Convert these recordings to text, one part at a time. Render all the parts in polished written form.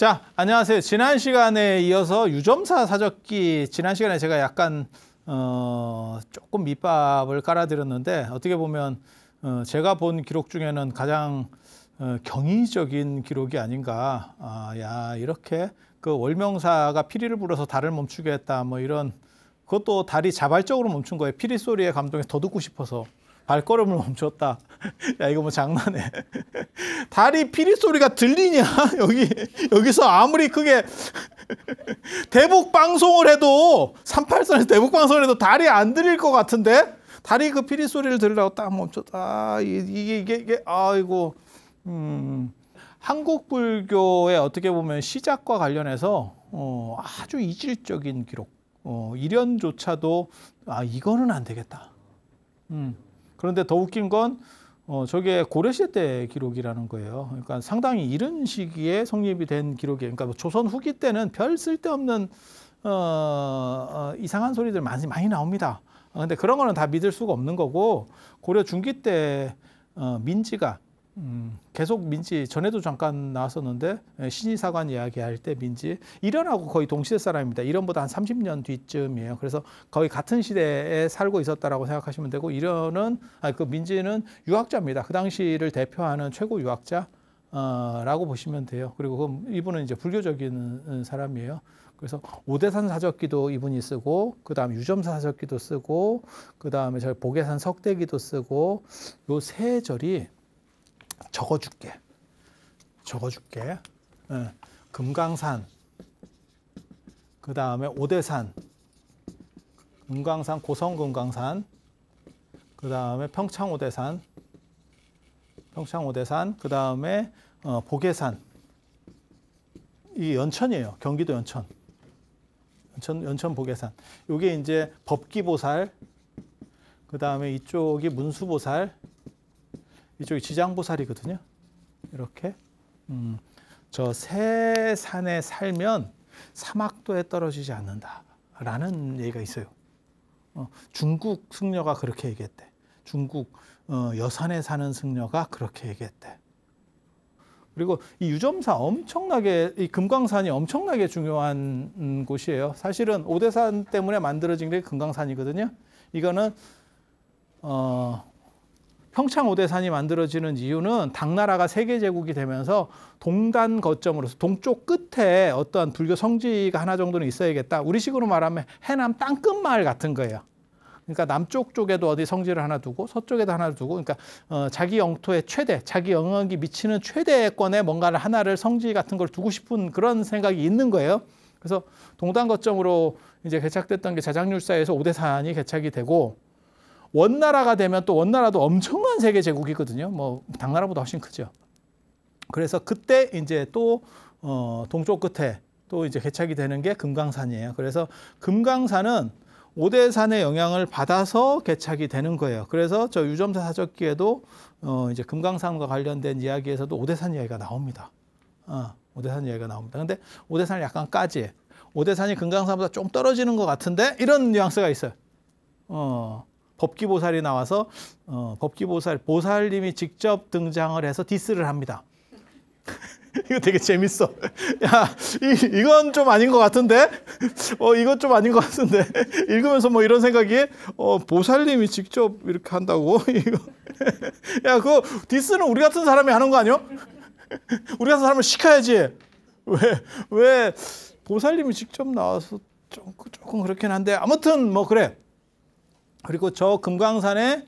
자, 안녕하세요. 지난 시간에 이어서 유점사 사적기, 지난 시간에 제가 약간 조금 밑밥을 깔아드렸는데, 어떻게 보면 제가 본 기록 중에는 가장 경이적인 기록이 아닌가. 야, 이렇게 그 월명사가 피리를 불어서 달을 멈추게 했다, 뭐 이런, 그것도 달이 자발적으로 멈춘 거예요. 피리 소리에 감동해서 더 듣고 싶어서 발걸음을 멈췄다. 야, 이거 뭐 장난해. 달이 피리 소리가 들리냐? 여기서 아무리 크게 대북 방송을 해도, 38선에서 대북 방송을 해도 달이 안 들릴 것 같은데? 달이 그 피리 소리를 들으려고 딱 멈췄다. 이게, 아이고. 한국 불교의 어떻게 보면 시작과 관련해서 아주 이질적인 기록. 이련조차도, 이거는 안 되겠다. 그런데 더 웃긴 건 저게 고려시대 때 기록이라는 거예요. 그러니까 상당히 이른 시기에 성립이 된 기록이에요. 그러니까 뭐 조선 후기 때는 별 쓸데없는 이상한 소리들 많이 나옵니다. 근데 그런 거는 다 믿을 수가 없는 거고, 고려 중기 때 민지가 계속 민지, 전에도 잠깐 나왔었는데 신의사관 이야기할 때 민지, 이련하고 거의 동시대 사람입니다. 이련보다 한 30년 뒤쯤이에요. 그래서 거의 같은 시대에 살고 있었다라고 생각하시면 되고, 이련은 그 민지는 유학자입니다. 그 당시를 대표하는 최고 유학자라고 보시면 돼요. 그리고 이분은 이제 불교적인 사람이에요. 그래서 오대산 사적기도 이분이 쓰고, 그 다음에 유점사 사적기도 쓰고, 그 다음에 저희 보계산 석대기도 쓰고, 요 세 절이 적어줄게. 금강산, 그 다음에 오대산, 금강산, 고성금강산, 그 다음에 평창오대산, 그 다음에 보계산. 이게 연천이에요. 경기도 연천 보계산. 요게 이제 법기보살, 그 다음에 이쪽이 문수보살, 이쪽이 지장보살이거든요. 이렇게. 저 세 산에 살면 사막도에 떨어지지 않는다라는 얘기가 있어요. 중국 승려가 그렇게 얘기했대. 중국 여산에 사는 승려가 그렇게 얘기했대. 그리고 이 유점사 이 금강산이 엄청나게 중요한 곳이에요. 사실은 오대산 때문에 만들어진 게 금강산이거든요. 이거는 평창오대산이 만들어지는 이유는 당나라가 세계제국이 되면서 동단 거점으로서 동쪽 끝에 어떠한 불교 성지가 하나 정도는 있어야겠다. 우리식으로 말하면 해남 땅끝마을 같은 거예요. 그러니까 남쪽 쪽에도 어디 성지를 하나 두고 서쪽에도 하나 두고, 그러니까 자기 영토의 최대, 자기 영역이 미치는 최대권에 뭔가를 하나를 성지 같은 걸 두고 싶은 그런 생각이 있는 거예요. 그래서 동단 거점으로 이제 개착됐던 게 자장률사에서 오대산이 개착이 되고, 원나라가 되면 또 원나라도 엄청난 세계 제국이거든요. 뭐 당나라보다 훨씬 크죠. 그래서 그때 이제 또 동쪽 끝에 또 이제 개착이 되는 게 금강산이에요. 그래서 금강산은 오대산의 영향을 받아서 개착이 되는 거예요. 그래서 저 유점사 사적기에도 이제 금강산과 관련된 이야기에서도 오대산 이야기가 나옵니다. 오대산 이야기가 나옵니다. 근데 오대산을 약간 까지. 오대산이 금강산보다 좀 떨어지는 것 같은데, 이런 뉘앙스가 있어요. 법기보살이 나와서 보살님이 직접 등장을 해서 디스를 합니다. 이거 되게 재밌어. 야, 이건 좀 아닌 것 같은데? 이건 좀 아닌 것 같은데? 읽으면서 뭐 이런 생각이, 보살님이 직접 이렇게 한다고? 이거. 야, 그거 디스는 우리 같은 사람이 하는 거 아니야? 우리 같은 사람을 시켜야지. 왜 보살님이 직접 나와서 조금 그렇긴 한데, 아무튼 뭐 그래. 그리고 저 금강산에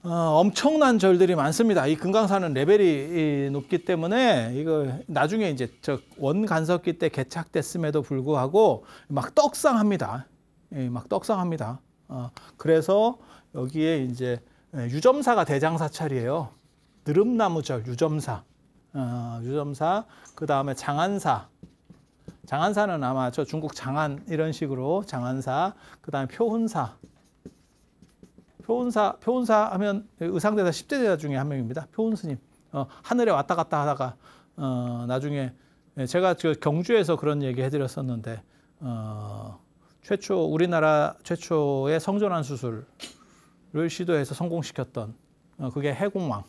엄청난 절들이 많습니다. 이 금강산은 레벨이 높기 때문에 이거 나중에 이제 저 원간석기 때 개착됐음에도 불구하고 막 떡상합니다. 막 떡상합니다. 그래서 여기에 이제 유점사가 대장사찰이에요. 느릅나무절 유점사, 그 다음에 장안사. 장안사는 아마 저 중국 장안 이런 식으로 장안사, 그 다음에 표훈사 하면 의상대사 10대 대사 중에 한 명입니다. 표훈 스님. 하늘에 왔다 갔다 하다가 나중에 제가 경주에서 그런 얘기 해드렸었는데 우리나라 최초의 성전환 수술을 시도해서 성공시켰던 그게 해공왕.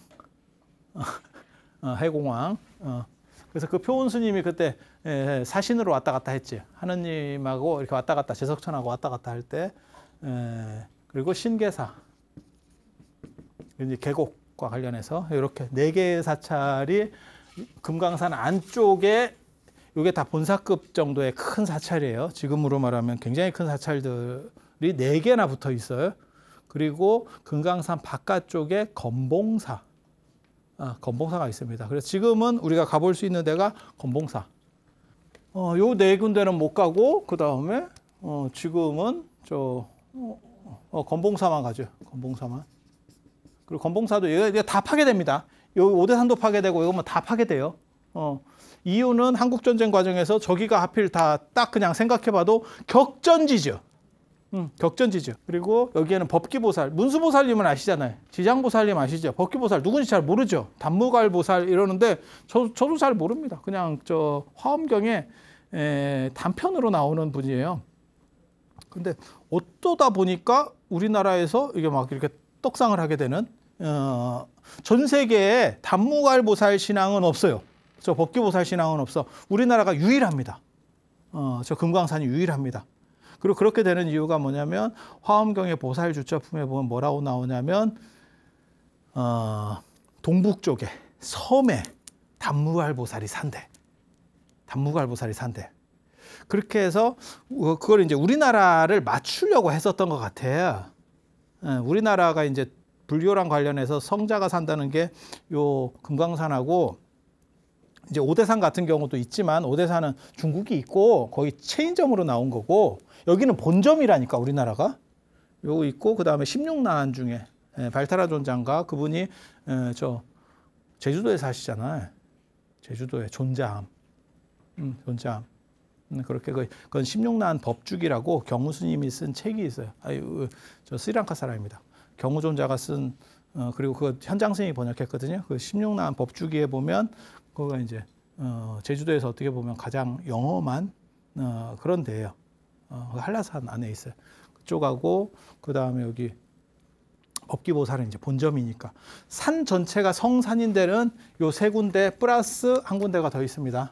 해공왕. 그래서 그 표온 스님이 그때 사신으로 왔다 갔다 했지. 하느님하고 이렇게 왔다 갔다, 제석천하고 왔다 갔다 할 때. 그리고 신계사, 이제 계곡과 관련해서 이렇게 4개의 사찰이 금강산 안쪽에, 이게 다 본사급 정도의 큰 사찰이에요. 지금으로 말하면 굉장히 큰 사찰들이 4개나 붙어 있어요. 그리고 금강산 바깥쪽에 건봉사, 건봉사가 있습니다. 그래서 지금은 우리가 가볼 수 있는 데가 건봉사. 요 4군데는 못 가고, 그 다음에 지금은 건봉사만 가죠. 건봉사만. 그리고 건봉사도 얘가 다 파괴됩니다. 여기 오대산도 파괴되고 이거면 다 파괴돼요. 이유는 한국전쟁 과정에서 저기가 하필 다 딱 그냥 생각해봐도 격전지죠. 격전지죠. 그리고 여기에는 법기보살, 문수보살님은 아시잖아요. 지장보살님 아시죠? 법기보살 누군지 잘 모르죠. 단무갈보살 이러는데 저도 잘 모릅니다. 그냥 저 화엄경에 단편으로 나오는 분이에요. 근데 어쩌다 보니까 우리나라에서 이게 막 이렇게 떡상을 하게 되는, 전 세계에 단무갈보살 신앙은 없어요. 저 법기보살 신앙은 없어. 우리나라가 유일합니다. 저 금강산이 유일합니다. 그리고 그렇게 되는 이유가 뭐냐면 화엄경의 보살 주처품에 보면 뭐라고 나오냐면 동북 쪽에 섬에 단무갈보살이 산대. 단무갈보살이 산대. 그렇게 해서 그걸 이제 우리나라를 맞추려고 했었던 것 같아요. 우리나라가 이제 불교랑 관련해서 성자가 산다는 게 요 금강산하고 이제 오대산 같은 경우도 있지만, 오대산은 중국이 있고 거기 체인점으로 나온 거고, 여기는 본점이라니까 우리나라가. 요거 있고, 그 다음에 16나한 중에 발타라존 장가, 그분이 저 제주도에 사시잖아요. 제주도에 존자암. 존자암. 그렇게 그건 16나한 법주기라고 경우 스님이 쓴 책이 있어요. 저 스리랑카 사람입니다. 경우존자가 쓴, 그리고 그 현장 스님이 번역했거든요. 그 16나한 법주기에 보면 그거가 이제 제주도에서 어떻게 보면 가장 영험한 그런 데예요. 한라산 안에 있어요. 그쪽하고 그 다음에 여기 법기보살은 이제 본점이니까, 산 전체가 성산인 데는 요 3군데 플러스 한 군데가 더 있습니다.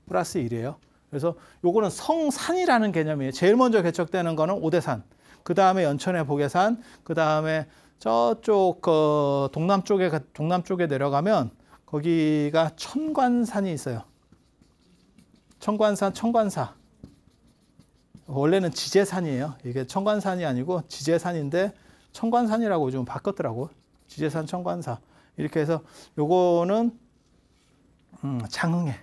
플러스 1이에요. 그래서 요거는 성산이라는 개념이에요. 제일 먼저 개척되는 거는 오대산, 그 다음에 연천의 보계산, 그 다음에 저쪽 동남쪽에 내려가면 거기가 천관산이 있어요. 천관산, 천관사. 원래는 지제산이에요. 이게 천관산이 아니고 지제산인데 천관산이라고 좀 바꿨더라고. 지제산, 천관사. 이렇게 해서 요거는 장흥에,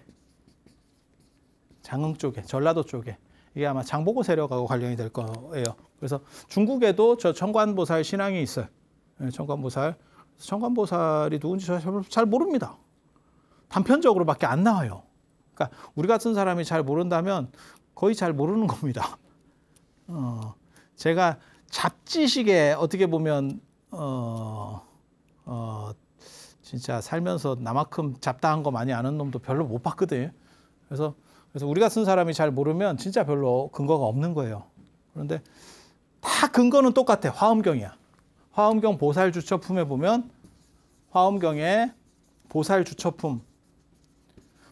장흥 쪽에, 전라도 쪽에, 이게 아마 장보고 세력하고 관련이 될 거예요. 그래서 중국에도 저 청관보살 신앙이 있어요. 청관보살. 청관보살이 누군지 잘 모릅니다. 단편적으로밖에 안 나와요. 그러니까 우리 같은 사람이 잘 모른다면 거의 잘 모르는 겁니다. 제가 잡지식에 어떻게 보면 진짜 살면서 나만큼 잡다한 거 많이 아는 놈도 별로 못 봤거든요. 그래서 우리 같은 사람이 잘 모르면 진짜 별로 근거가 없는 거예요. 그런데 다 근거는 똑같아. 화엄경이야. 화엄경 보살 주처품에 보면 화엄경의 보살 주처품,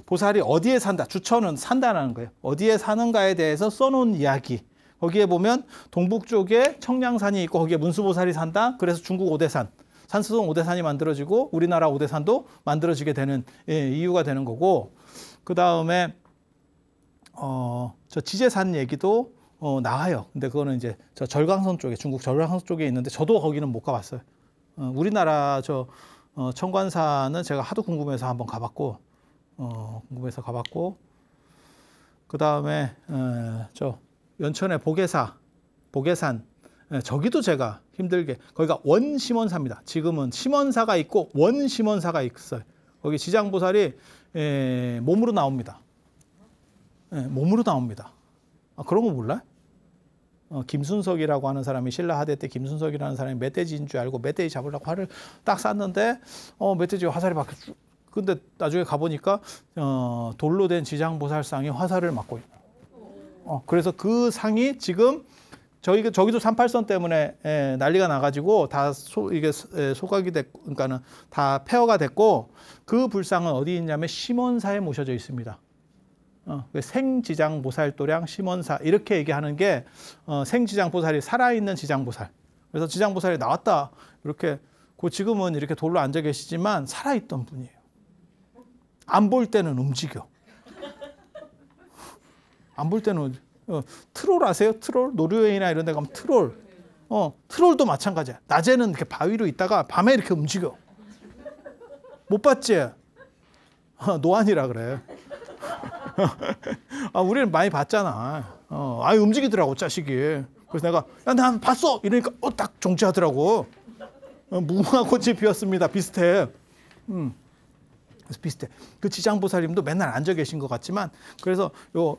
보살이 어디에 산다, 주처는 산다는 거예요. 어디에 사는가에 대해서 써놓은 이야기. 거기에 보면 동북 쪽에 청량산이 있고 거기에 문수보살이 산다. 그래서 중국 오대산, 산수동 오대산이 만들어지고 우리나라 오대산도 만들어지게 되는 이유가 되는 거고, 그 다음에 저 지제산 얘기도 나와요. 근데 그거는 이제 저 절강선 쪽에, 중국 절강선 쪽에 있는데 저도 거기는 못 가봤어요. 우리나라 저 청관산은 제가 하도 궁금해서 한번 가봤고, 그 다음에 저 연천의 보계산, 저기도 제가 힘들게, 거기가 원심원사입니다. 지금은 심원사가 있고 원심원사가 있어요. 거기 지장보살이 몸으로 나옵니다. 몸으로 나옵니다. 그런 거 몰라요? 김순석이라고 하는 사람이 신라 하대 때 김순석이라는 사람이 멧돼지인 줄 알고 멧돼지 잡으려고 활을 딱 쐈는데 멧돼지가 화살이 박혀. 근데 나중에 가보니까 돌로 된 지장보살상이 화살을 맞고 있어요. 그래서 그 상이 지금 저기도 38선 때문에 난리가 나가지고 다 이게 소각이 됐고, 그러니까는 다 폐허가 됐고, 그 불상은 어디 있냐면 심원사에 모셔져 있습니다. 생지장보살도량 심원사 이렇게 얘기하는 게 생지장보살이 살아있는 지장보살. 그래서 지장보살이 나왔다 이렇게 지금은 이렇게 돌로 앉아 계시지만 살아있던 분이에요. 안 볼 때는 움직여. 안 볼 때는 트롤 아세요? 트롤? 노르웨이나 이런 데 가면 트롤. 트롤도 마찬가지야. 낮에는 이렇게 바위로 있다가 밤에 이렇게 움직여. 못 봤지? 노안이라 그래. 우리는 많이 봤잖아. 움직이더라고, 자식이. 그래서 내가, 야, 난 봤어! 이러니까, 딱 정지하더라고. 무궁화 꽃이 피었습니다. 비슷해. 그래서 비슷해. 그 지장보살님도 맨날 앉아 계신 것 같지만, 그래서 요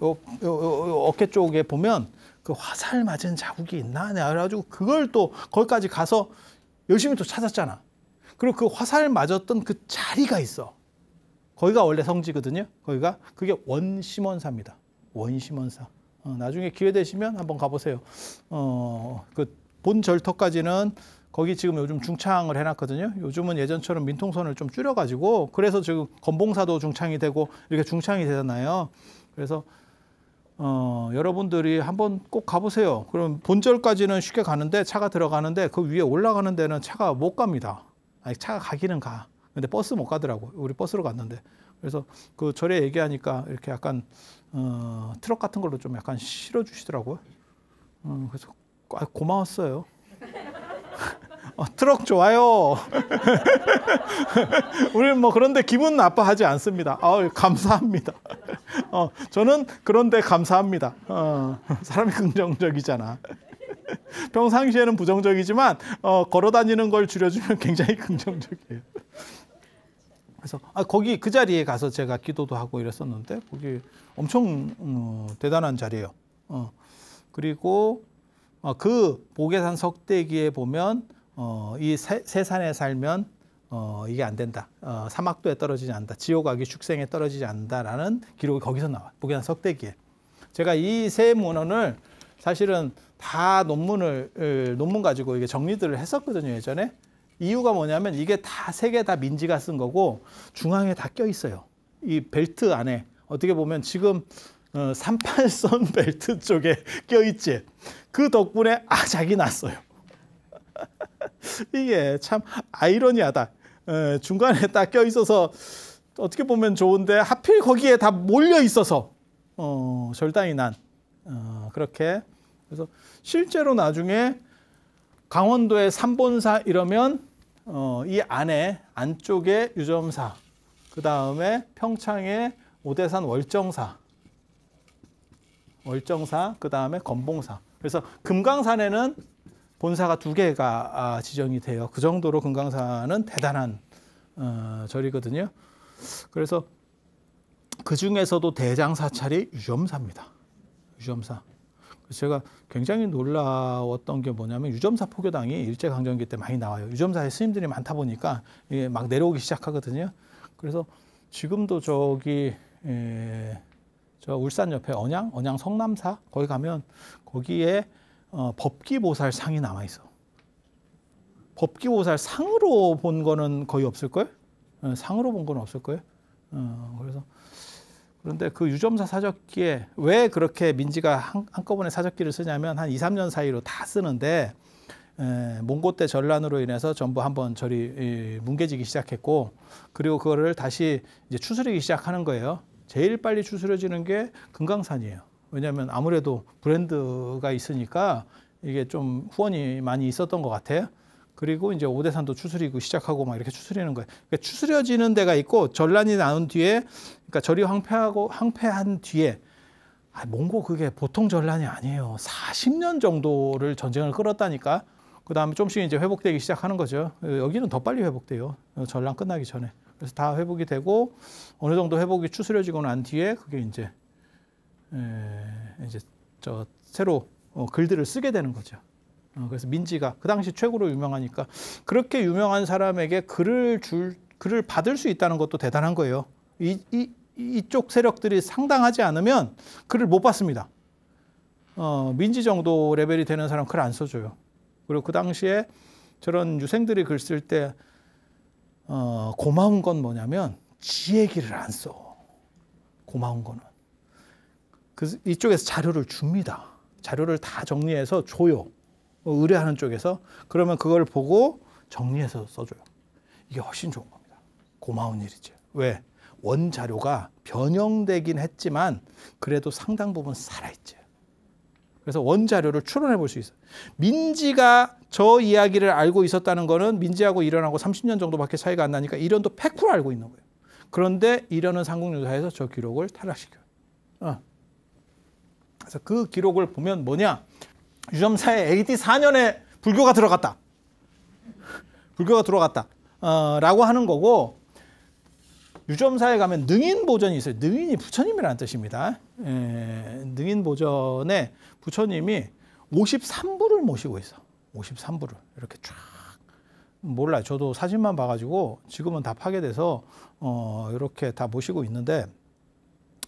어깨 쪽에 보면 그 화살 맞은 자국이 있나? 내가 그래가지고 그걸 또 거기까지 가서 열심히 또 찾았잖아. 그리고 그 화살 맞았던 그 자리가 있어. 거기가 원래 성지거든요. 그게 원심원사입니다. 원심원사. 나중에 기회 되시면 한번 가보세요. 그 본 절터까지는 거기 지금 요즘 중창을 해놨거든요. 요즘은 예전처럼 민통선을 좀 줄여가지고 그래서 지금 건봉사도 중창이 되고 이렇게 중창이 되잖아요. 그래서 여러분들이 한번 꼭 가보세요. 그럼 본절까지는 쉽게 가는데 차가 들어가는데 그 위에 올라가는 데는 차가 못 갑니다. 아니, 차가 가기는 가. 근데 버스 못 가더라고. 우리 버스로 갔는데. 그래서 그 절에 얘기하니까 이렇게 약간 트럭 같은 걸로 좀 약간 실어주시더라고요. 그래서 고마웠어요. 트럭 좋아요. 우리는 뭐 그런데 기분 나빠하지 않습니다. 감사합니다. 저는 그런데 감사합니다. 사람이 긍정적이잖아. 평상시에는 부정적이지만 걸어 다니는 걸 줄여주면 굉장히 긍정적이에요. 그래서 거기 그 자리에 가서 제가 기도도 하고 이랬었는데 거기 엄청 대단한 자리예요. 그리고 그 보계산 석대기에 보면 이 세산에 살면 이게 안 된다. 사막도에 떨어지지 않는다. 지옥악이 축생에 떨어지지 않는다라는 기록이 거기서 나와요. 보계산 석대기에. 제가 이 세 문헌을 사실은 다 논문 가지고 이게 정리들을 했었거든요, 예전에. 이유가 뭐냐면 이게 다 세 개 다 민지가 쓴 거고 중앙에 다 껴 있어요. 이 벨트 안에 어떻게 보면 지금 38선 벨트 쪽에 껴 있지. 그 덕분에 자기 났어요. 이게 참 아이러니하다. 중간에 딱 껴 있어서 어떻게 보면 좋은데 하필 거기에 다 몰려 있어서 절단이 난 그렇게. 그래서 실제로 나중에 강원도의 삼본사 이러면 이 안쪽에 유점사, 그 다음에 평창의 오대산 월정사, 그 다음에 건봉사. 그래서 금강산에는 본사가 2개가 지정이 돼요. 그 정도로 금강산은 대단한 절이거든요. 그래서 그 중에서도 대장사찰이 유점사입니다. 유점사. 제가 굉장히 놀라웠던 게 뭐냐면 유점사 포교당이 일제강점기 때 많이 나와요. 유점사에 스님들이 많다 보니까 이게 막 내려오기 시작하거든요. 그래서 지금도 저기 저 울산 옆에 언양 성남사 거기 가면 거기에 법기보살 상이 남아 있어. 법기보살 상으로 본 거는 거의 없을 거예요. 상으로 본 건 없을 거예요. 그래서 그런데 그 유점사 사적기에 왜 그렇게 민지가 한꺼번에 사적기를 쓰냐면 한 2, 3년 사이로 다 쓰는데 몽고 때 전란으로 인해서 전부 한번 절이 뭉개지기 시작했고 그리고 그거를 다시 이제 추스르기 시작하는 거예요. 제일 빨리 추스려지는 게 금강산이에요. 왜냐하면 아무래도 브랜드가 있으니까 이게 좀 후원이 많이 있었던 것 같아요. 그리고 이제 오대산도 추스리고 시작하고 막 이렇게 추스리는 거예요. 그러니까 추스려지는 데가 있고 전란이 나온 뒤에, 그러니까 절이 황폐한 뒤에 몽고 그게 보통 전란이 아니에요. 40년 정도를 전쟁을 끌었다니까. 그 다음에 좀씩 이제 회복되기 시작하는 거죠. 여기는 더 빨리 회복돼요. 전란 끝나기 전에. 그래서 다 회복이 되고 어느 정도 회복이 추스려지고 난 뒤에 그게 이제 저 새로 글들을 쓰게 되는 거죠. 그래서 민지가 그 당시 최고로 유명하니까 그렇게 유명한 사람에게 글을 받을 수 있다는 것도 대단한 거예요. 이쪽 세력들이 상당하지 않으면 글을 못 받습니다. 민지 정도 레벨이 되는 사람 글 안 써줘요. 그리고 그 당시에 저런 유생들이 글 쓸 때 고마운 건 뭐냐면 지 얘기를 안 써. 고마운 거는. 이쪽에서 자료를 줍니다. 자료를 다 정리해서 줘요. 의뢰하는 쪽에서. 그러면 그걸 보고 정리해서 써줘요. 이게 훨씬 좋은 겁니다. 고마운 일이죠. 왜? 원자료가 변형되긴 했지만 그래도 상당 부분 살아있죠. 그래서 원자료를 추론해 볼 수 있어요. 민지가 저 이야기를 알고 있었다는 거는 민지하고 이련하고 30년 정도밖에 차이가 안 나니까 이련도 100% 알고 있는 거예요. 그런데 이련은 삼국유사에서 저 기록을 탈락시켜요. 그래서 그 기록을 보면 뭐냐? 유점사에 AD 4년에 불교가 들어갔다. 불교가 들어갔다. 라고 하는 거고, 유점사에 가면 능인보전이 있어요. 능인이 부처님이라는 뜻입니다. 능인보전에 부처님이 53부를 모시고 있어. 53부를. 이렇게 쫙. 몰라요. 저도 사진만 봐가지고 지금은 다 파괴돼서 이렇게 다 모시고 있는데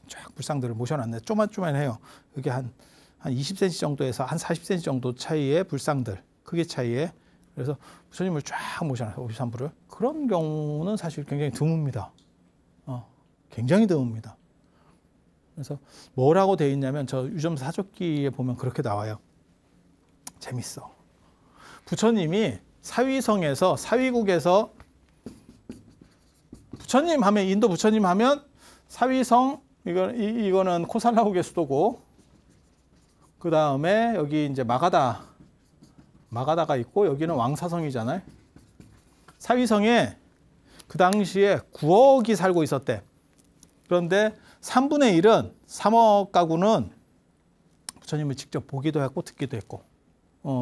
쫙 불상들을 모셔놨네. 쪼만쪼만해요. 여기 한 20cm 정도에서 한 40cm 정도 차이의 불상들. 크기 차이에. 그래서 부처님을 쫙 모셔놨어요. 53부를. 그런 경우는 사실 굉장히 드뭅니다. 굉장히 드뭅니다. 그래서 뭐라고 돼 있냐면 저 유점사 사족기에 보면 그렇게 나와요. 재밌어. 부처님이 사위성에서 사위국에서 부처님 하면 인도 부처님 하면 사위성 이거는 코살라국의 수도고 그 다음에 여기 이제 마가다가 있고 여기는 왕사성이잖아요. 사위성에 그 당시에 9억이 살고 있었대. 그런데 3분의 1은 3억 가구는 부처님을 직접 보기도 했고 듣기도 했고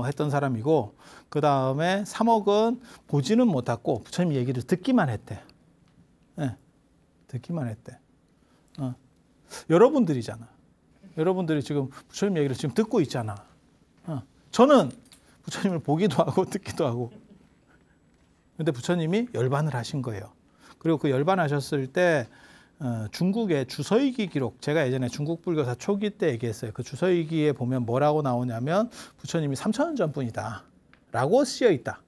했던 사람이고 그 다음에 3억은 보지는 못했고 부처님 얘기를 듣기만 했대. 네, 듣기만 했대. 여러분들이잖아. 여러분들이 지금 부처님 얘기를 지금 듣고 있잖아. 저는 부처님을 보기도 하고 듣기도 하고. 근데 부처님이 열반을 하신 거예요. 그리고 그 열반하셨을 때 중국의 주서이기 기록, 제가 예전에 중국 불교사 초기 때 얘기했어요. 그 주서이기에 보면 뭐라고 나오냐면 부처님이 3000년 전뿐이다 라고 쓰여 있다.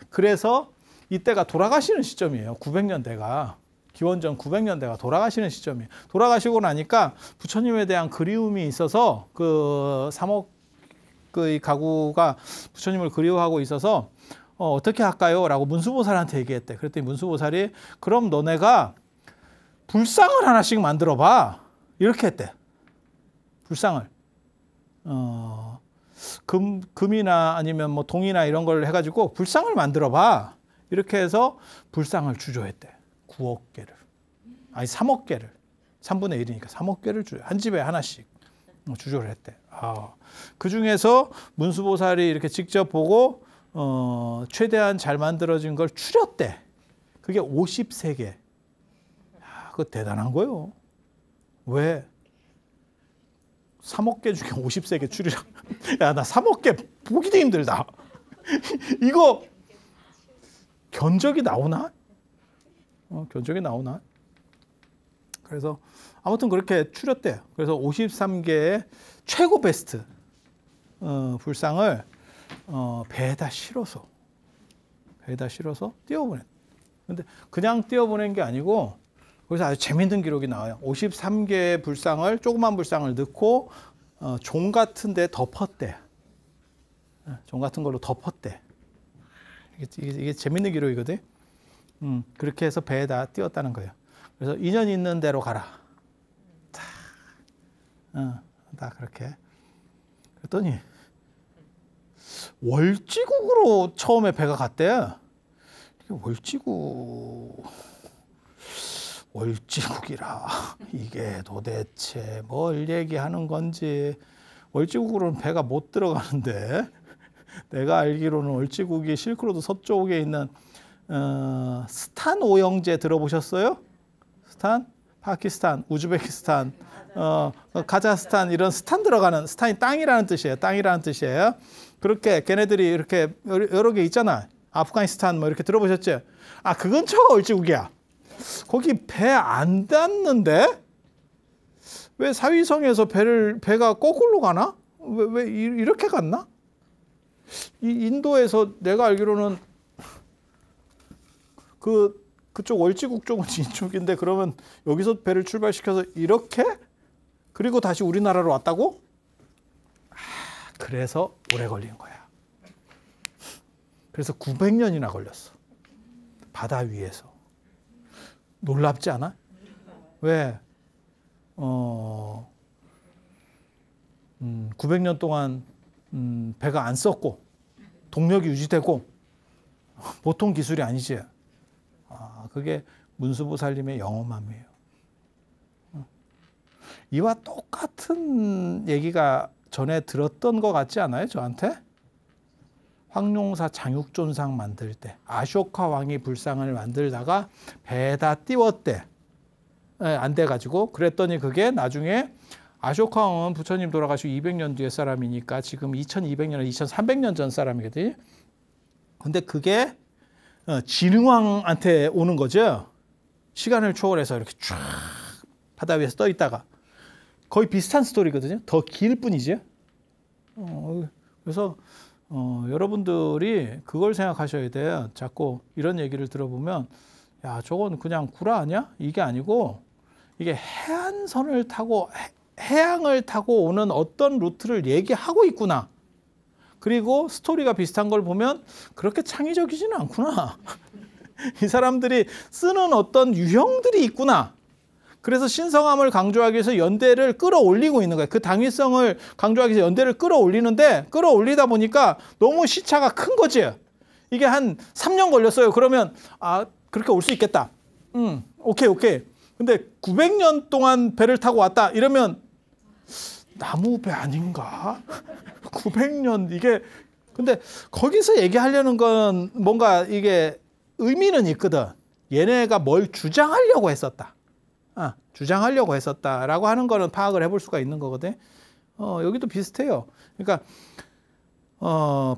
그래서 이때가 돌아가시는 시점이에요. 900년대가. 기원전 900년대가 돌아가시는 시점이에요. 돌아가시고 나니까 부처님에 대한 그리움이 있어서 그 3억의 가구가 부처님을 그리워하고 있어서 어떻게 할까요? 라고 문수보살한테 얘기했대. 그랬더니 문수보살이 그럼 너네가 불상을 하나씩 만들어 봐. 이렇게 했대. 불상을. 금이나 아니면 뭐 동이나 이런 걸 해가지고 불상을 만들어 봐. 이렇게 해서 불상을 주조했대. 9억 개를. 아니 3억 개를. 3분의 1이니까 3억 개를 한 집에 하나씩 주조를 했대. 그 중에서 문수보살이 이렇게 직접 보고 최대한 잘 만들어진 걸 추렸대. 그게 53개. 그거 대단한 거예요. 왜? 3억 개 중에 53개 추리라. 야, 나 3억 개 보기도 힘들다. 이거 견적이 나오나? 견적이 나오나? 그래서 아무튼 그렇게 추렸대요. 그래서 53개의 최고 베스트 불상을 배에다 실어서 띄워보냈. 근데 그냥 띄워보낸 게 아니고 거기서 아주 재밌는 기록이 나와요. 53개의 불상을 조그만 불상을 넣고 종 같은 데 덮었대. 종 같은 걸로 덮었대. 이게 재밌는 기록이거든. 그렇게 해서 배에다 띄웠다는 거예요. 그래서 인연 있는 대로 가라. 다 그렇게. 그랬더니 월지국으로 처음에 배가 갔대. 월지국이라 이게 도대체 뭘 얘기하는 건지. 월지국으로는 배가 못 들어가는데 내가 알기로는 월지국이 실크로드 서쪽에 있는 스탄 오영제 들어보셨어요? 스탄? 파키스탄, 우즈베키스탄, 카자흐스탄 이런 스탄 들어가는 스탄이 땅이라는 뜻이에요. 땅이라는 뜻이에요. 그렇게 걔네들이 이렇게 여러 개 있잖아. 아프가니스탄 뭐 이렇게 들어보셨죠? 그 근처가 월지국이야. 거기 배 안 닿는데 왜 사위성에서 배가 거꾸로 가나? 왜 이렇게 갔나? 이 인도에서 내가 알기로는 그쪽 월지국 쪽은 이쪽인데 그러면 여기서 배를 출발시켜서 이렇게 그리고 다시 우리나라로 왔다고? 그래서 오래 걸린 거야. 그래서 900년이나 걸렸어. 바다 위에서. 놀랍지 않아? 왜? 900년 동안 배가 안 썼고 동력이 유지되고 보통 기술이 아니지. 그게 문수보살님의 영험함이에요. 이와 똑같은 얘기가 전에 들었던 것 같지 않아요? 저한테? 황룡사 장육존상 만들 때 아쇼카 왕이 불상을 만들다가 배에다 띄웠대. 안 돼가지고 그랬더니 그게 나중에 아쇼카 왕은 부처님 돌아가시고 200년 뒤의 사람이니까 지금 2200년, 2300년 전 사람이거든요. 근데 그게 진흥왕한테 오는 거죠. 시간을 초월해서 이렇게 쫙 바다 위에서 떠 있다가 거의 비슷한 스토리거든요. 더 길 뿐이죠. 그래서 여러분들이 그걸 생각하셔야 돼요. 자꾸 이런 얘기를 들어보면 야 저건 그냥 구라 아니야? 이게 아니고 이게 해안선을 타고 해양을 타고 오는 어떤 루트를 얘기하고 있구나. 그리고 스토리가 비슷한 걸 보면 그렇게 창의적이지는 않구나. 이 사람들이 쓰는 어떤 유형들이 있구나. 그래서 신성함을 강조하기 위해서 연대를 끌어올리고 있는 거예요. 그 당위성을 강조하기 위해서 연대를 끌어올리는데 끌어올리다 보니까 너무 시차가 큰 거지. 이게 한 3년 걸렸어요. 그러면 그렇게 올 수 있겠다. 오케이. 근데 900년 동안 배를 타고 왔다. 이러면 나무배 아닌가? 900년 이게 근데 거기서 얘기하려는 건 뭔가 이게 의미는 있거든. 얘네가 뭘 주장하려고 했었다. 주장하려고 했었다라고 하는 거는 파악을 해볼 수가 있는 거거든. 여기도 비슷해요. 그러니까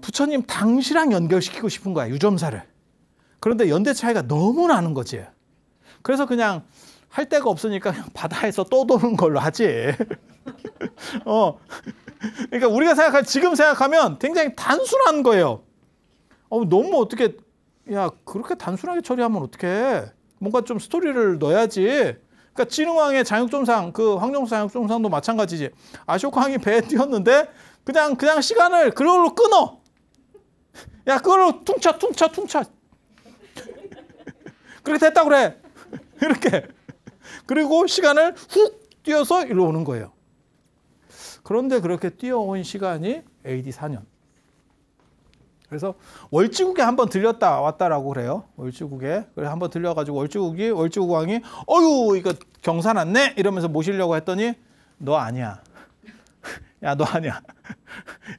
부처님 당시랑 연결시키고 싶은 거야. 유점사를. 그런데 연대 차이가 너무 나는 거지. 그래서 그냥 할 데가 없으니까 그냥 바다에서 떠도는 걸로 하지. 그러니까 우리가 지금 생각하면 굉장히 단순한 거예요. 너무 어떻게 그렇게 단순하게 처리하면 어떡해. 뭔가 좀 스토리를 넣어야지. 그러니까 진흥왕의 장육존상, 그 황룡사 장육존상도 마찬가지지. 아쇼카 왕이 배에 띄었는데 그냥 시간을 그걸로 끊어. 야, 그걸로 퉁쳐. 그렇게 됐다 그래. 이렇게. 그리고 시간을 훅 뛰어서 이리로 오는 거예요. 그런데 그렇게 뛰어온 시간이 AD 4년. 그래서 월지국에 한번 들렸다 왔다라고 그래요. 월지국에. 그래 한번 들려가지고 월지국 왕이 이거 경사났네 이러면서 모시려고 했더니 너 아니야. 야, 너 아니야.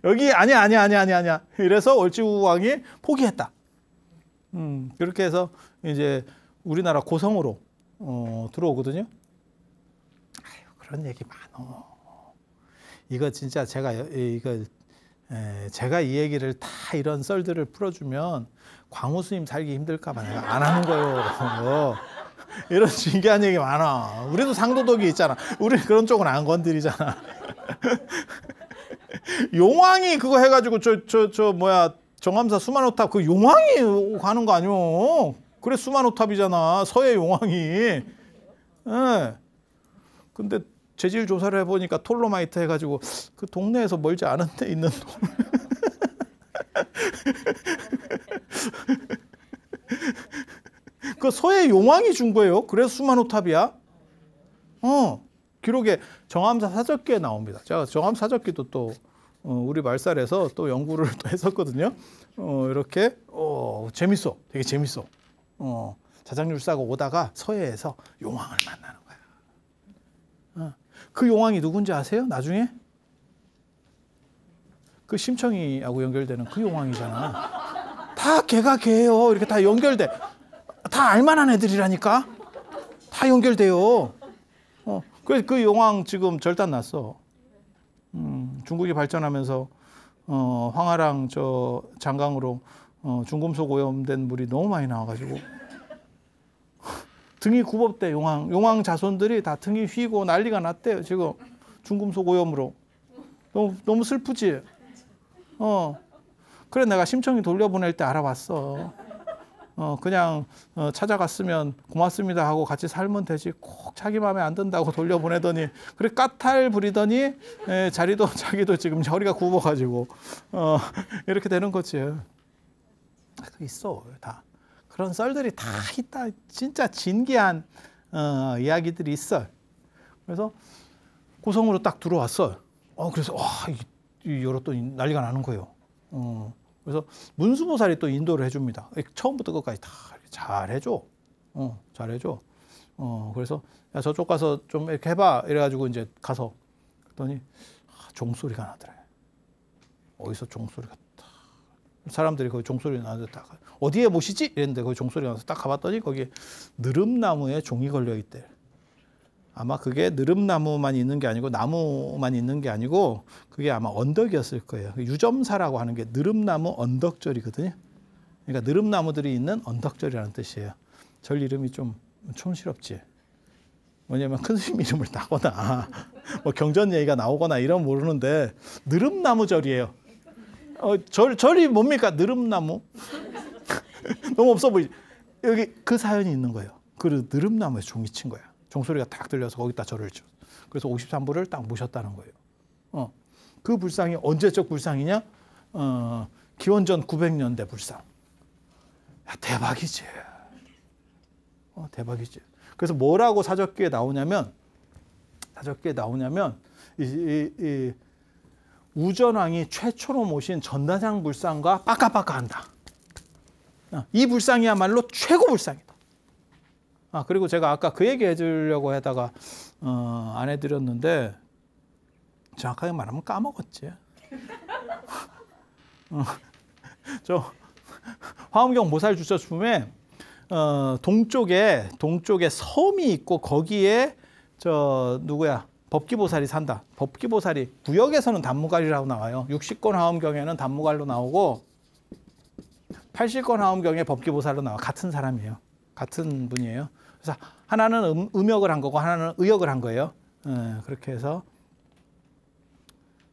여기 아니야. 이래서 월지국 왕이 포기했다. 그렇게 해서 이제 우리나라 고성으로 들어오거든요. 그런 얘기 많어. 이거 진짜 제가 이 얘기를 다 이런 썰들을 풀어주면 광우 스님 살기 힘들까 봐 내가 안 하는 거예요. 이런 신기한 얘기 많아. 우리도 상도덕이 있잖아. 우리 그런 쪽은 안 건드리잖아. 용왕이 그거 해가지고 정암사 수만호탑 그 용왕이 가는 거 아니오? 그래 수만호탑이잖아. 서해 용왕이. 네. 근데 재질 조사를 해보니까 톨로마이트 해가지고 그 동네에서 멀지 않은 데 있는 그 서해 용왕이 준 거예요. 그래서 수만호탑이야. 기록에 정암사 사적기에 나옵니다. 제가 정암 사적기도 또 우리 말살에서 또 연구를 또 했었거든요. 이렇게 재밌어. 되게 재밌어. 자장률사가 오다가 서해에서 용왕을 만나는 거야. 그 용왕이 누군지 아세요? 나중에? 그 심청이하고 연결되는 그 용왕이잖아. 다 걔가 걔예요. 이렇게 다 연결돼. 다 알만한 애들이라니까. 다 연결돼요. 그래서 그 용왕 지금 절단 났어. 중국이 발전하면서 황하랑 장강으로 중금속 오염된 물이 너무 많이 나와가지고 등이 굽었대. 용왕 자손들이 다 등이 휘고 난리가 났대요. 지금 중금속 오염으로. 너무 슬프지? 그래 내가 심청이 돌려보낼 때 알아봤어. 그냥 찾아갔으면 고맙습니다 하고 같이 살면 되지. 꼭 자기 마음에 안 든다고 돌려보내더니 그래 까탈 부리더니 자리도 자기도 지금 허리가 굽어가지고 이렇게 되는 거지. 있어 다. 그런 썰들이 다 있다. 진짜 진기한 이야기들이 있어. 그래서 고성으로 딱 들어왔어. 그래서 여러 또 난리가 나는 거예요. 그래서 문수보살이 또 인도를 해줍니다. 처음부터 끝까지 다 잘해줘. 잘해줘. 그래서 야, 저쪽 가서 좀 이렇게 해봐. 이래가지고 이제 가서 그랬더니 종소리가 나더래. 어디서 종소리가 사람들이 거기 종소리 나서 어디에 모시지? 이랬는데 거기 종소리 나서 딱 가봤더니 거기에 느릅나무에 종이 걸려 있대. 아마 그게 느릅나무만 있는 게 아니고 나무만 있는 게 아니고 그게 아마 언덕이었을 거예요. 유점사라고 하는 게 느릅나무 언덕절이거든요. 그러니까 느릅나무들이 있는 언덕절이라는 뜻이에요. 절 이름이 좀 촌스럽지. 왜냐면 큰 스님 이름을 따거나 뭐 경전 얘기가 나오거나 이러면 모르는데 느릅나무절이에요. 절이 뭡니까? 느릅나무? 너무 없어 보이지? 여기 그 사연이 있는 거예요. 그 느릅나무에서 종이 친 거야. 종소리가 딱 들려서 거기다 절을 쳐. 그래서 53부를 딱 모셨다는 거예요. 그 불상이 언제적 불상이냐? 기원전 900년대 불상. 야, 대박이지. 대박이지. 그래서 뭐라고 사적기에 나오냐면 이 우전왕이 최초로 모신 전다장 불상과 빠까빠까한다. 이 불상이야말로 최고 불상이다. 그리고 제가 아까 그 얘기 해주려고 하다가 안 해드렸는데 정확하게 말하면 까먹었지. 저 화엄경 모살 주처춤에 동쪽에 섬이 있고 거기에 누구야? 법기보살이 산다. 법기보살이 구역에서는 단무갈이라고 나와요. 60권 화엄경에는 단무갈로 나오고 80권 화엄경에 법기보살로 나와. 같은 사람이에요. 같은 분이에요. 그래서 하나는 음역을 한 거고 하나는 의역을 한 거예요. 그렇게 해서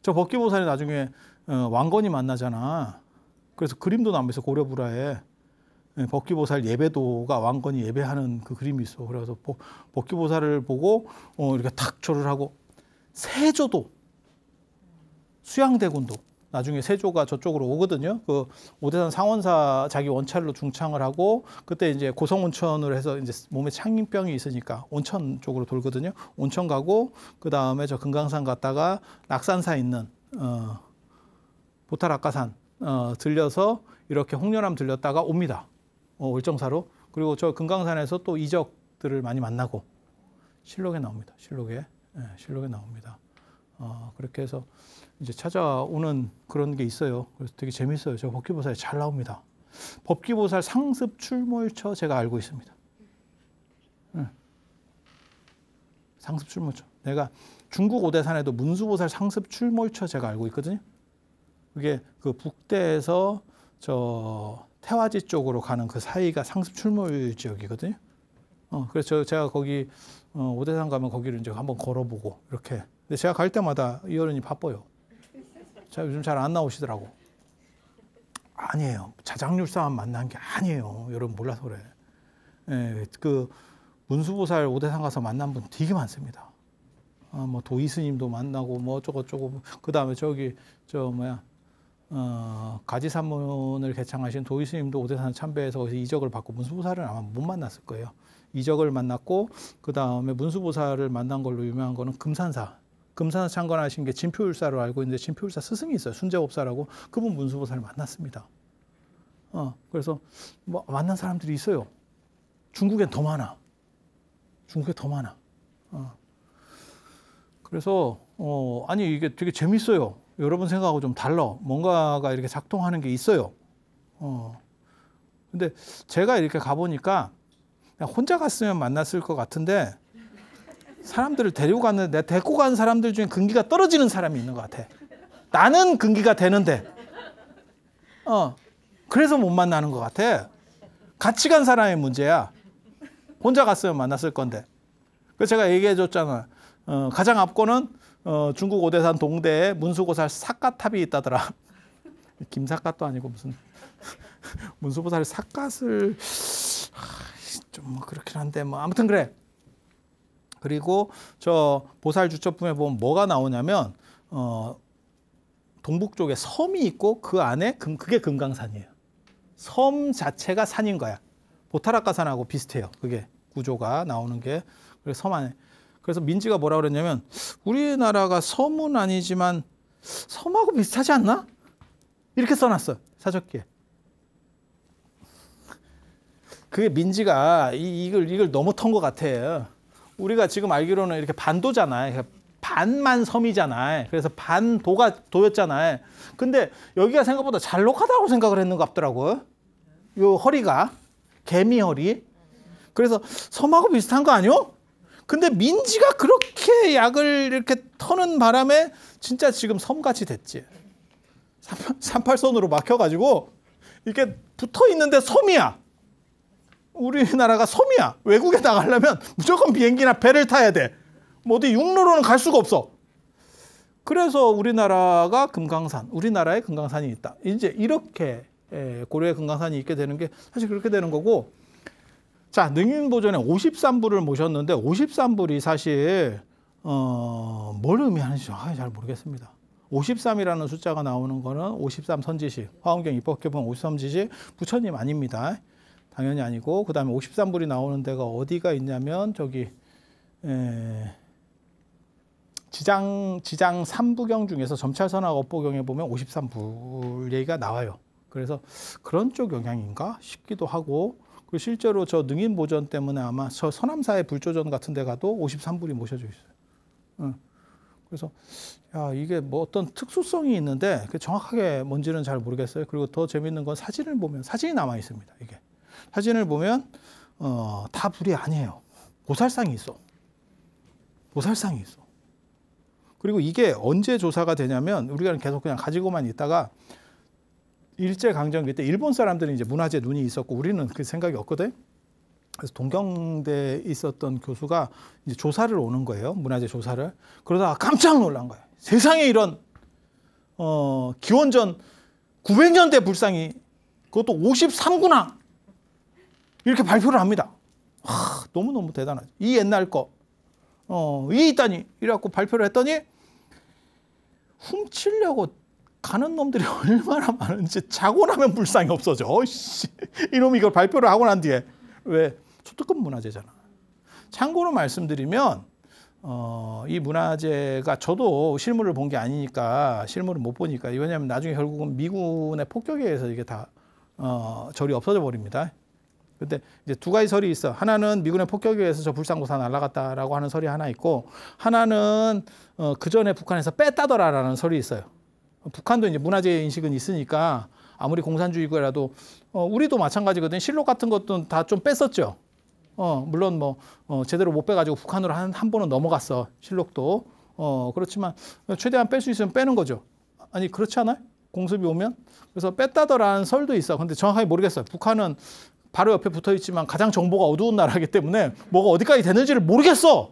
저 법기보살이 나중에 왕건이 만나잖아. 그래서 그림도 나오면서 고려불화에 법기보살 예배도가 왕건이 예배하는 그 그림이 있어. 그래서 법기보살을 보고 이렇게 탁 절을 하고 세조도 수양대군도 나중에 세조가 저쪽으로 오거든요. 그 오대산 상원사 자기 원찰로 중창을 하고 그때 이제 고성온천을 해서 이제 몸에 창인병이 있으니까 온천 쪽으로 돌거든요. 온천 가고 그 다음에 저 금강산 갔다가 낙산사 있는 보탈악가산 들려서 이렇게 홍련암 들렸다가 옵니다. 월정사로. 그리고 저 금강산에서 또 이적들을 많이 만나고 실록에 나옵니다. 실록에 나옵니다. 그렇게 해서 이제 찾아오는 그런 게 있어요. 그래서 되게 재밌어요. 저 법기보살이 잘 나옵니다. 법기보살 상습 출몰처 제가 알고 있습니다. 상습 출몰처. 내가 중국 오대산에도 문수보살 상습 출몰처 제가 알고 있거든요. 그게 그 북대에서 저 태화지 쪽으로 가는 그 사이가 상습 출몰 지역이거든요. 그래서 제가 거기 오대산 가면 거기를 이제 한번 걸어보고 이렇게. 근데 제가 갈 때마다 이 어른이 바빠요. 제가 요즘 잘 안 나오시더라고. 아니에요. 자장률사만 만난 게 아니에요. 여러분 몰라서 그래. 그 문수보살 오대산 가서 만난 분 되게 많습니다. 뭐 도이스님도 만나고 뭐 어쩌고저쩌고. 그 다음에 저기 가지산문을 개창하신 도이스님도 오대산 참배해서 거기서 이적을 받고 문수보살은 아마 못 만났을 거예요. 이적을 만났고 그 다음에 문수보살을 만난 걸로 유명한 거는 금산사 창건하신 게 진표율사로 알고 있는데 진표율사 스승이 있어요. 순재법사라고. 그분 문수보살을 만났습니다. 그래서 뭐 만난 사람들이 있어요. 중국엔 더 많아. 그래서 아니 이게 되게 재밌어요. 여러분 생각하고 좀 달라. 뭔가가 이렇게 작동하는 게 있어요. 근데 제가 이렇게 가보니까 그냥 혼자 갔으면 만났을 것 같은데 사람들을 데리고 갔는데 내가 데리고 간 사람들 중에 근기가 떨어지는 사람이 있는 것 같아. 나는 근기가 되는데 그래서 못 만나는 것 같아. 같이 간 사람의 문제야. 혼자 갔으면 만났을 건데. 그래서 제가 얘기해 줬잖아. 가장 앞거는 중국 오대산 동대에 문수보살 삿갓탑이 있다더라. 김삿갓도 아니고 무슨 문수보살 삿갓을 좀 뭐 그렇긴 한데 뭐 아무튼 그래. 그리고 저 보살 주첩품에 보면 뭐가 나오냐면 동북 쪽에 섬이 있고 그 안에 그게 금강산이에요. 섬 자체가 산인 거야. 보타라카산하고 비슷해요. 그게 구조가 나오는 게. 그래서 섬 안에. 그래서 민지가 뭐라 그랬냐면 우리나라가 섬은 아니지만 섬하고 비슷하지 않나? 이렇게 써놨어. 사적기에. 그게 민지가 이걸 너무 턴 것 같아. 우리가 지금 알기로는 이렇게 반도잖아요. 반만 섬이잖아요. 그래서 반도가 도였잖아요. 근데 여기가 생각보다 잘록하다고 생각을 했는 것 같더라고요. 요 허리가 개미 허리. 그래서 섬하고 비슷한 거 아니요? 근데 민지가 그렇게 약을 이렇게 터는 바람에 진짜 지금 섬같이 됐지. 38선으로 막혀가지고 이렇게 붙어 있는데 섬이야. 우리나라가 섬이야. 외국에 나가려면 무조건 비행기나 배를 타야 돼. 뭐 어디 육로로는 갈 수가 없어. 그래서 우리나라가 금강산, 우리나라에 금강산이 있다. 이제 이렇게 고려에 금강산이 있게 되는 게 사실 그렇게 되는 거고. 자, 능인보전에 53부를 모셨는데 53불이 사실 뭘 의미하는지 정확하게 잘 모르겠습니다. 53이라는 숫자가 나오는 거는 53 선지식, 화엄경 입법개본 53 지식 부처님 아닙니다. 당연히 아니고. 그 다음에 53불이 나오는 데가 어디가 있냐면 저기 지장 3부경 중에서 점찰선학 업보경에 보면 53불 얘기가 나와요. 그래서 그런 쪽 영향인가 싶기도 하고. 그리고 실제로 저 능인보전 때문에 아마 저 서남사의 불조전 같은 데 가도 53불이 모셔져 있어요. 그래서 야, 이게 뭐 어떤 특수성이 있는데 정확하게 뭔지는 잘 모르겠어요. 그리고 더 재밌는 건 사진을 보면 사진이 남아 있습니다. 이게 사진을 보면 다 불이 아니에요. 보살상이 있어. 보살상이 있어. 그리고 이게 언제 조사가 되냐면 우리가 계속 그냥 가지고만 있다가 일제강점기 때 일본 사람들은 이제 문화재 눈이 있었고 우리는 그 생각이 없거든. 그래서 동경대에 있었던 교수가 이제 조사를 오는 거예요. 문화재 조사를. 그러다가 깜짝 놀란 거예요. 세상에 이런 기원전 900년대 불상이 그것도 53구나 이렇게 발표를 합니다. 너무너무 대단하죠. 이 옛날 거 이 있다니 이래갖고 발표를 했더니 훔치려고 가는 놈들이 얼마나 많은지 자고 나면 불상이 없어져. 이놈이 이걸 발표를 하고 난 뒤에. 왜? 초특급 문화재잖아. 참고로 말씀드리면 이 문화재가 저도 실물을 본 게 아니니까 실물을 못 보니까 왜냐하면 나중에 결국은 미군의 폭격에 의해서 이게 다 절이 없어져 버립니다. 근데 이제 두 가지 설이 있어. 하나는 미군의 폭격에 의해서 저 불상도 다 날아갔다라고 하는 설이 하나 있고, 하나는 그 전에 북한에서 뺐다더라라는 설이 있어요. 북한도 이제 문화재 인식은 있으니까 아무리 공산주의고라도 우리도 마찬가지거든. 실록 같은 것도 다 좀 뺐었죠. 물론 뭐 제대로 못 빼가지고 북한으로 한 번은 넘어갔어. 실록도. 그렇지만 최대한 뺄 수 있으면 빼는 거죠. 아니 그렇지 않아요? 공습이 오면? 그래서 뺐다더라는 설도 있어. 근데 정확하게 모르겠어요. 북한은 바로 옆에 붙어 있지만 가장 정보가 어두운 나라이기 때문에 뭐가 어디까지 되는지를 모르겠어.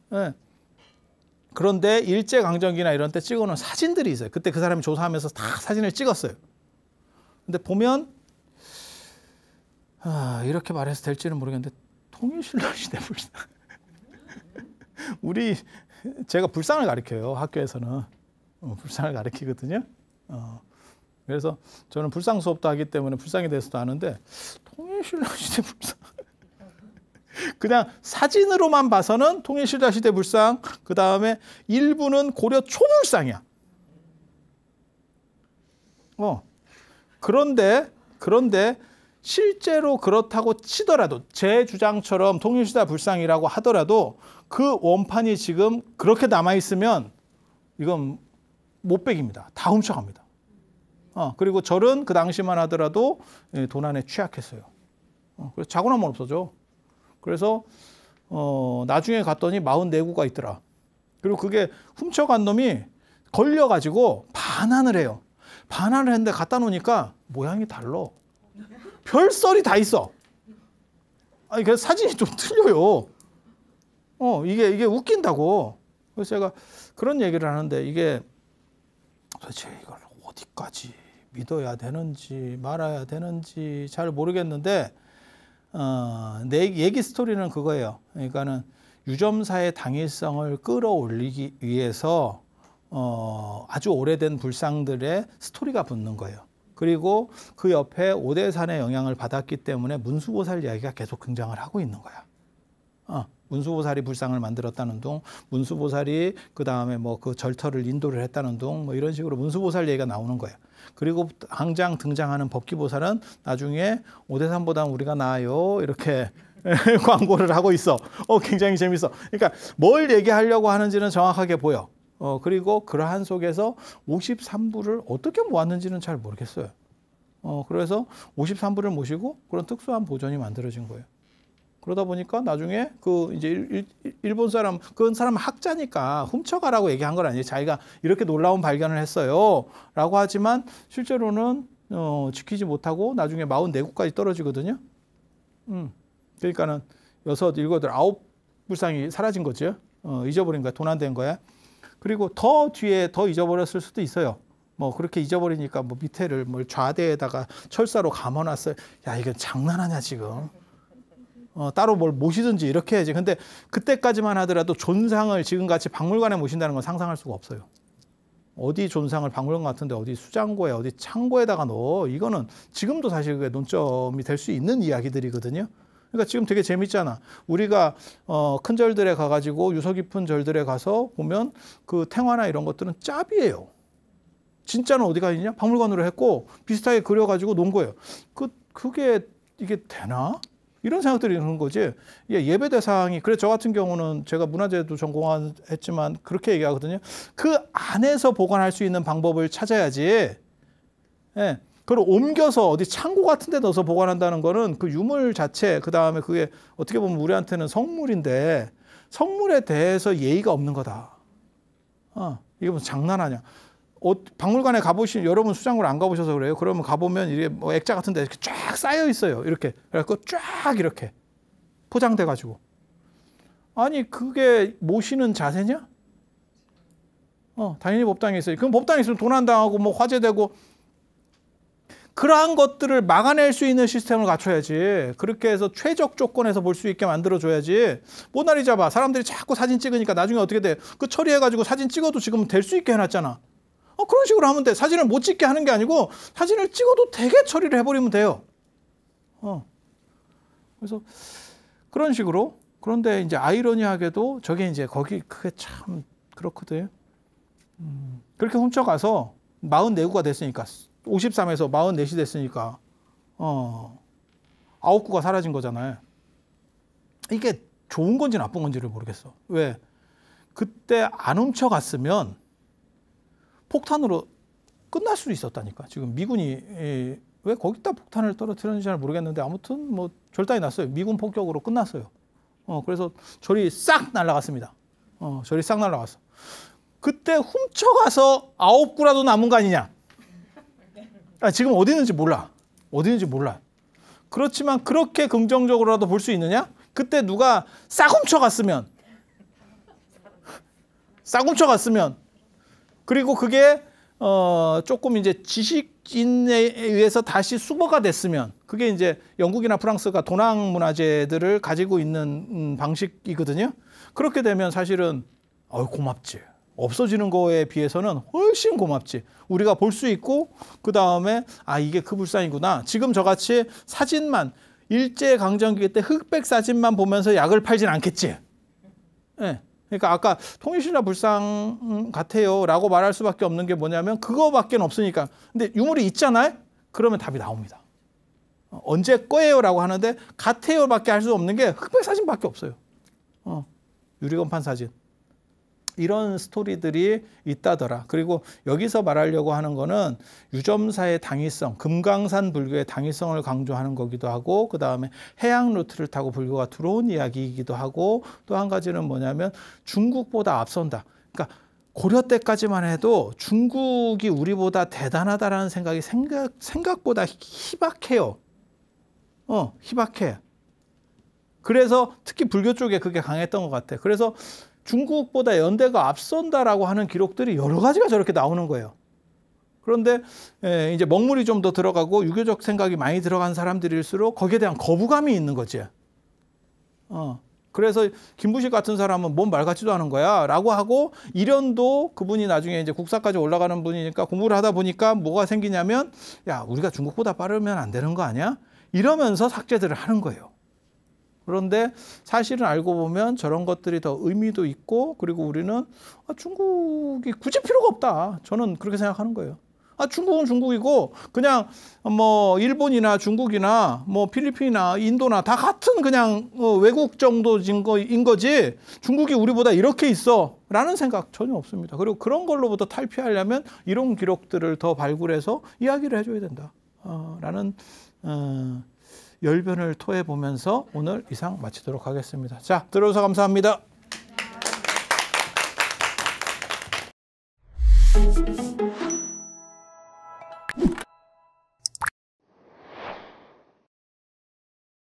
네. 그런데 일제강점기나 이런 때 찍어놓은 사진들이 있어요. 그때 그 사람이 조사하면서 다 사진을 찍었어요. 근데 보면 이렇게 말해서 될지는 모르겠는데 통일신라시대 불상. 제가 불상을 가르쳐요. 학교에서는. 불상을 가르치거든요. 그래서 저는 불상 수업도 하기 때문에 불상에 대해서도 아는데 통일신라시대 불상. 그냥 사진으로만 봐서는 통일신라시대 불상, 그 다음에 일부는 고려 초불상이야. 그런데 실제로 그렇다고 치더라도 제 주장처럼 통일시대 불상이라고 하더라도 그 원판이 지금 그렇게 남아있으면 이건 못 빼깁니다. 다 훔쳐갑니다. 그리고 절은 그 당시만 하더라도 도난에 취약했어요. 그래서 자고 나면 없어져. 그래서 나중에 갔더니 44구가 있더라. 그리고 그게 훔쳐간 놈이 걸려가지고 반환을 해요. 반환을 했는데 갖다 놓으니까 모양이 달라. 별썰이 다 있어. 아니 그래서 사진이 좀 틀려요. 이게 웃긴다고. 그래서 제가 그런 얘기를 하는데 이게 도대체 이걸 어디까지 믿어야 되는지 말아야 되는지 잘 모르겠는데 내 얘기 스토리는 그거예요. 그러니까는 유점사의 당위성을 끌어올리기 위해서 아주 오래된 불상들의 스토리가 붙는 거예요. 그리고 그 옆에 오대산의 영향을 받았기 때문에 문수보살 이야기가 계속 등장을 하고 있는 거야. 문수보살이 불상을 만들었다는 둥, 문수보살이 그 다음에 뭐 그 절터를 인도를 했다는 둥, 뭐 이런 식으로 문수보살 얘기가 나오는 거예요. 그리고 당장 등장하는 법기보살은 나중에 오대산보다 우리가 나아요 이렇게 광고를 하고 있어. 굉장히 재밌어. 그러니까 뭘 얘기하려고 하는지는 정확하게 보여. 그리고 그러한 속에서 53부를 어떻게 모았는지는 잘 모르겠어요. 그래서 53부를 모시고 그런 특수한 보존이 만들어진 거예요. 그러다 보니까 나중에 그 이제 일본 사람, 그 사람 학자니까 훔쳐가라고 얘기한 건 아니에요. 자기가 이렇게 놀라운 발견을 했어요. 라고 하지만 실제로는 지키지 못하고 나중에 44구까지 떨어지거든요. 그러니까는 6, 7, 9 불상이 사라진 거죠. 잊어버린 거야. 도난된 거야. 그리고 더 뒤에 더 잊어버렸을 수도 있어요. 뭐 그렇게 잊어버리니까 뭐 밑에를 뭘 좌대에다가 철사로 감아놨어요. 야, 이게 장난하냐 지금. 따로 뭘 모시든지 이렇게 해야지. 근데 그때까지만 하더라도 존상을 지금같이 박물관에 모신다는 건 상상할 수가 없어요. 어디 존상을 박물관 같은데 어디 수장고에 어디 창고에다가 넣어. 이거는 지금도 사실 그게 논점이 될 수 있는 이야기들이거든요. 그러니까 지금 되게 재밌잖아. 우리가 큰 절들에 가가지고 유서 깊은 절들에 가서 보면 그 탱화나 이런 것들은 짭이에요. 진짜는 어디가 있냐? 박물관으로 했고 비슷하게 그려가지고 놓은 거예요. 그게 이게 되나? 이런 생각들이 드는 거지. 예배 대상이, 그래 저 같은 경우는 제가 문화재도 전공했지만 그렇게 얘기하거든요. 그 안에서 보관할 수 있는 방법을 찾아야지. 예. 그걸 옮겨서 어디 창고 같은 데 넣어서 보관한다는 거는 그 유물 자체, 그 다음에 그게 어떻게 보면 우리한테는 성물인데 성물에 대해서 예의가 없는 거다. 이게 무슨 장난하냐. 박물관에 가보신, 여러분 수장고를 안 가보셔서 그래요. 그러면 가보면 이게 뭐 액자 같은 데 이렇게 쫙 쌓여 있어요. 이렇게. 그래갖고 쫙 이렇게 포장돼가지고. 아니, 그게 모시는 자세냐? 당연히 법당에 있어요. 그럼 법당에 있으면 도난당하고 뭐 화재되고 그러한 것들을 막아낼 수 있는 시스템을 갖춰야지. 그렇게 해서 최적 조건에서 볼 수 있게 만들어줘야지. 모나리자 봐. 사람들이 자꾸 사진 찍으니까 나중에 어떻게 돼? 그 처리해가지고 사진 찍어도 지금 될 수 있게 해놨잖아. 그런 식으로 하면 돼. 사진을 못 찍게 하는 게 아니고 사진을 찍어도 되게 처리를 해버리면 돼요. 그래서 그런 식으로. 그런데 이제 아이러니하게도 저게 이제 거기 그게 참 그렇거든. 그렇게 훔쳐가서 44구가 됐으니까 53에서 44이 됐으니까 9구가 사라진 거잖아요. 이게 좋은 건지 나쁜 건지를 모르겠어. 왜? 그때 안 훔쳐갔으면 폭탄으로 끝날 수도 있었다니까. 지금 미군이 왜 거기다 폭탄을 떨어뜨렸는지 잘 모르겠는데 아무튼 뭐 절단이 났어요. 미군 폭격으로 끝났어요. 그래서 절이 싹 날아갔습니다. 절이 싹 날아갔어. 그때 훔쳐가서 9구라도 남은 거 아니냐. 지금 어디 있는지 몰라. 어디 있는지 몰라. 그렇지만 그렇게 긍정적으로라도 볼 수 있느냐? 그때 누가 싹 훔쳐갔으면 그리고 그게 조금 이제 지식인에 의해서 다시 수거가 됐으면 그게 이제 영국이나 프랑스가 도난 문화재들을 가지고 있는 방식이거든요. 그렇게 되면 사실은 고맙지. 없어지는 거에 비해서는 훨씬 고맙지. 우리가 볼 수 있고 그 다음에 이게 그 불상이구나. 지금 저같이 사진만 일제강점기 때 흑백 사진만 보면서 약을 팔진 않겠지. 네. 그러니까 아까 통일신라 불상 같아요 라고 말할 수밖에 없는 게 뭐냐면 그거밖에 없으니까. 근데 유물이 있잖아요. 그러면 답이 나옵니다. 언제 거예요 라고 하는데 같아요 밖에 할 수 없는 게 흑백 사진밖에 없어요. 유리건판 사진. 이런 스토리들이 있다더라. 그리고 여기서 말하려고 하는 거는 유점사의 당위성, 금강산 불교의 당위성을 강조하는 거기도 하고 그 다음에 해양 루트를 타고 불교가 들어온 이야기이기도 하고 또 한 가지는 뭐냐면 중국보다 앞선다. 그러니까 고려 때까지만 해도 중국이 우리보다 대단하다라는 생각이 생각보다 희박해요. 희박해. 그래서 특히 불교 쪽에 그게 강했던 것 같아. 그래서 중국보다 연대가 앞선다라고 하는 기록들이 여러 가지가 저렇게 나오는 거예요. 그런데 이제 먹물이 좀 더 들어가고 유교적 생각이 많이 들어간 사람들일수록 거기에 대한 거부감이 있는 거지. 그래서 김부식 같은 사람은 뭔 말 같지도 않은 거야 라고 하고, 이련도 그분이 나중에 이제 국사까지 올라가는 분이니까 공부를 하다 보니까 뭐가 생기냐면, 야, 우리가 중국보다 빠르면 안 되는 거 아니야? 이러면서 삭제들을 하는 거예요. 그런데 사실은 알고 보면 저런 것들이 더 의미도 있고, 그리고 우리는 중국이 굳이 필요가 없다. 저는 그렇게 생각하는 거예요. 중국은 중국이고 그냥 뭐 일본이나 중국이나 뭐 필리핀이나 인도나 다 같은 그냥 외국 정도인 거지, 중국이 우리보다 이렇게 있어 라는 생각 전혀 없습니다. 그리고 그런 걸로부터 탈피하려면 이런 기록들을 더 발굴해서 이야기를 해줘야 된다 라는 열변을 토해보면서 오늘 이상 마치도록 하겠습니다. 자, 들어주셔서 감사합니다.